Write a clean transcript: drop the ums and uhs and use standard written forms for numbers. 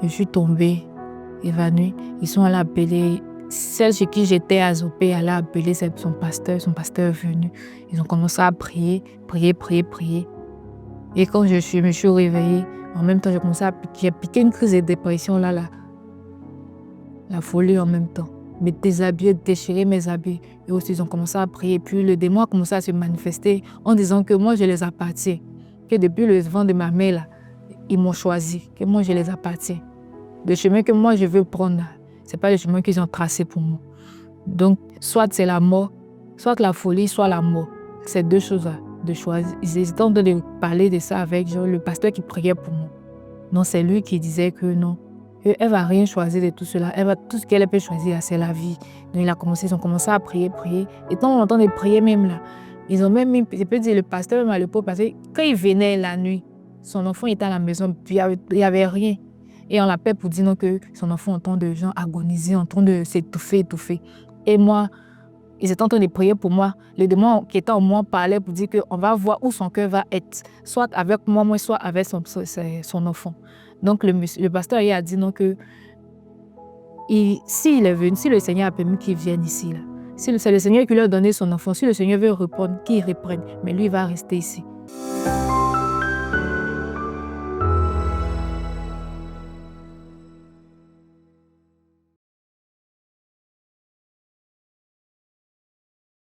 Je suis tombée, évanouie. Ils sont allés appeler, celle chez qui j'étais à Zopé, elle a appelé son pasteur est venu. Ils ont commencé à prier. Et quand je me suis réveillée, en même temps, j'ai piqué une crise de dépression là, la folie en même temps. Me déshabiller, déchirer mes habits. Et aussi, ils ont commencé à prier. Puis le démon a commencé à se manifester en disant que moi, je les appartiens. Que depuis le vent de ma mère, là, ils m'ont choisi. Que moi, je les appartiens. Le chemin que moi, je veux prendre, ce n'est pas le chemin qu'ils ont tracé pour moi. Donc, soit c'est la mort, soit la folie, soit la mort. C'est deux choses de choisir. Ils étaient en train de parler de ça avec le pasteur qui priait pour moi. Non, c'est lui qui disait que non. Elle ne va rien choisir de tout cela. Tout ce qu'elle peut choisir, c'est la vie. Donc, ils ont commencé à prier. Et quand on entend de prier même là, ils ont même mis, je peux dire, le pasteur même à l'époque, parce que quand il venait la nuit, son enfant était à la maison, puis il n'y avait rien. Et on l'appelle pour dire non, que son enfant entend des gens agoniser, en train de s'étouffer. Et moi, ils étaient en train de prier pour moi. Le démon qui était en moi parlait pour dire qu'on va voir où son cœur va être, soit avec moi, soit avec son enfant. Donc le pasteur a dit non que s'il est venu, si le Seigneur a permis qu'il vienne ici, là, si c'est le Seigneur qui lui a donné son enfant, si le Seigneur veut reprendre, qu'il reprenne, mais lui il va rester ici.